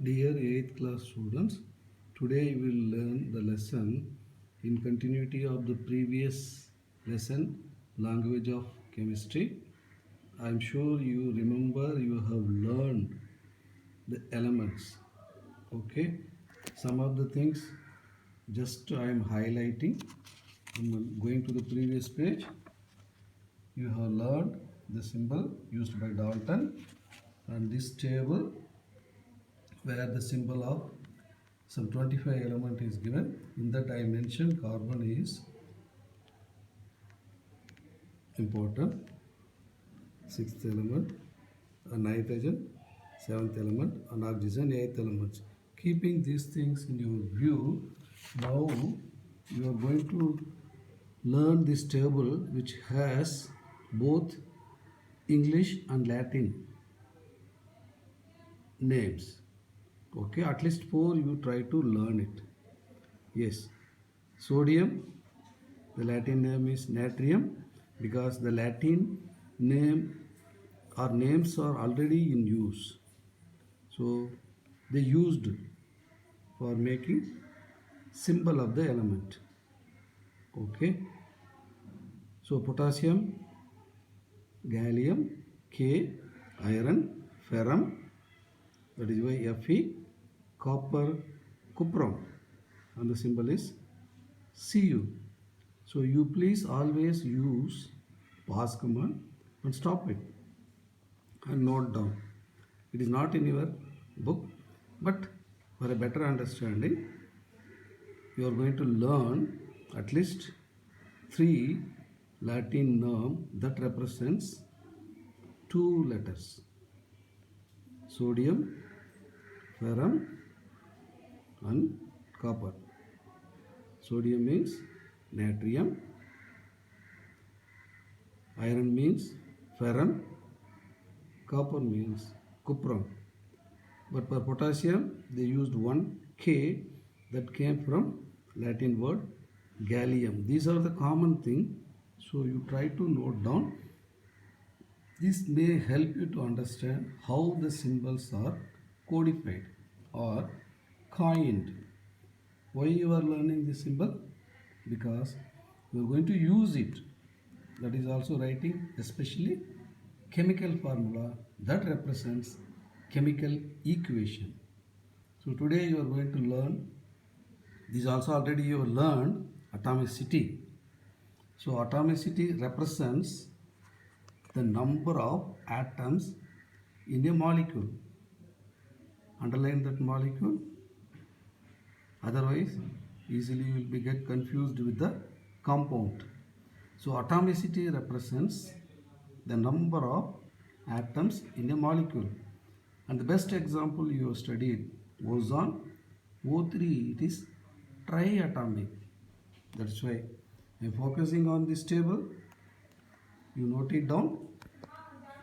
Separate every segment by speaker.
Speaker 1: Dear 8th class students, today we will learn the lesson in continuity of the previous lesson, language of chemistry. I am sure you remember you have learned the elements. Okay, some of the things just I am highlighting. I'm going to the previous page. You have learned the symbol used by Dalton and this table where the symbol of some 25 element is given. In that I mentioned carbon is important, sixth element, nitrogen, seventh element, and oxygen, eighth element. Keeping these things in your view, now you are going to learn this table which has both English and Latin names. Okay, at least 4 you try to learn it. Yes, sodium, the Latin name is natrium because the Latin name or names are already in use. So they used for making symbol of the element. Okay. So potassium, gallium, K, iron, ferrum, that is why Fe, copper, cuprum, and the symbol is Cu. So you please always use pause command and stop it and note down. It is not in your book, but for a better understanding, you are going to learn at least 3 Latin names that represents 2 letters: sodium, ferrum, and copper. Sodium means natrium, iron means ferrum, copper means cuprum. But for potassium, they used one K that came from Latin word gallium. These are the common thing. So you try to note down. This may help you to understand how the symbols are codified or coined. Why you are learning this symbol? Because you are going to use it. That is also writing especially chemical formula that represents chemical equation. So today you are going to learn, this also already you have learned atomicity. So atomicity represents the number of atoms in a molecule. Underline that molecule. Otherwise, easily you will be get confused with the compound. So atomicity represents the number of atoms in a molecule. And the best example you have studied ozone, O3, it is triatomic. That's why I am focusing on this table. You note it down.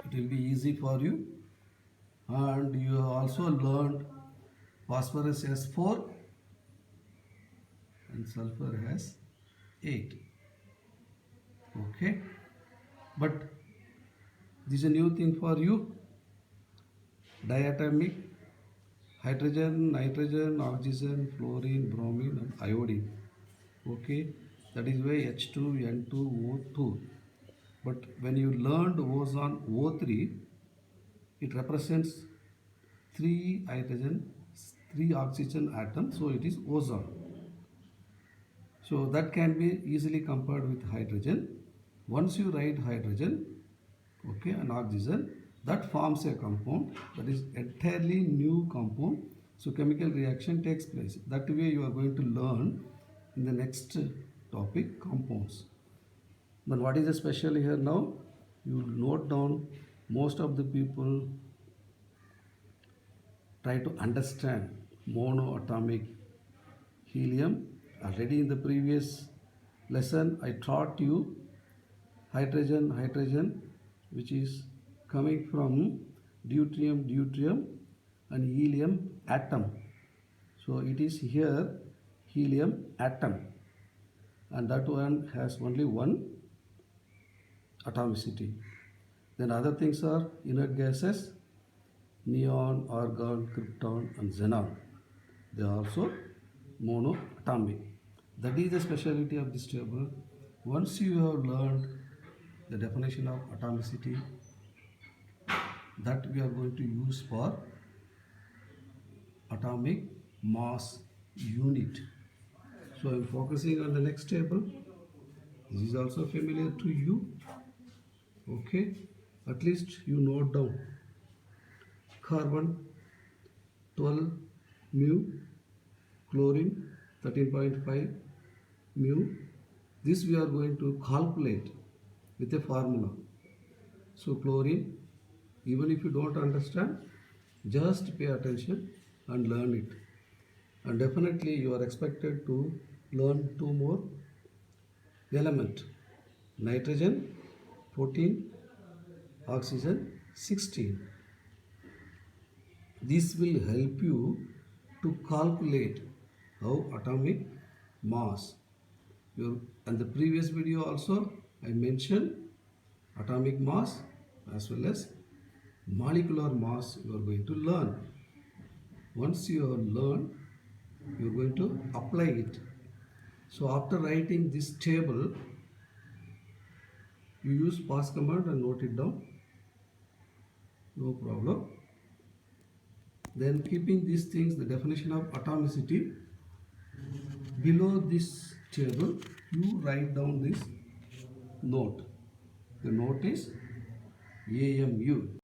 Speaker 1: It will be easy for you. And you have also learned phosphorus has 4 and sulfur has 8. Okay. But this is a new thing for you. Diatomic, hydrogen, nitrogen, oxygen, fluorine, bromine, and iodine. Okay, that is why H2N2O2. But when you learned ozone O3, it represents 3 hydrogen, 3 oxygen atoms, so it is ozone. So that can be easily compared with hydrogen. Once you write hydrogen, okay, and oxygen, that forms a compound that is entirely new compound. So chemical reaction takes place. That way you are going to learn in the next topic, compounds. Then what is the special here now? You will note down, most of the people try to understand monoatomic helium. Already in the previous lesson I taught you hydrogen, which is coming from deuterium, and helium atom. So it is here helium atom, and that one has only one atomicity. Then other things are inert gases. neon, argon, krypton and xenon. They are also monoatomic. That is the speciality of this table. Once you have learned the definition of atomicity, that we are going to use for atomic mass unit. So I am focusing on the next table. This is also familiar to you. Okay, at least you note down carbon 12 mu, chlorine 13.5 mu. This we are going to calculate with a formula. So chlorine, even if you don't understand, just pay attention and learn it. And definitely you are expected to learn two more element: nitrogen 14, oxygen 16. This will help you to calculate how atomic mass. And the previous video also I mentioned atomic mass as well as molecular mass you are going to learn. Once you have learned, you are going to apply it. So after writing this table, you use pause command and note it down. No problem. Then keeping these things, the definition of atomicity, below this table, you write down this note. The note is AMU.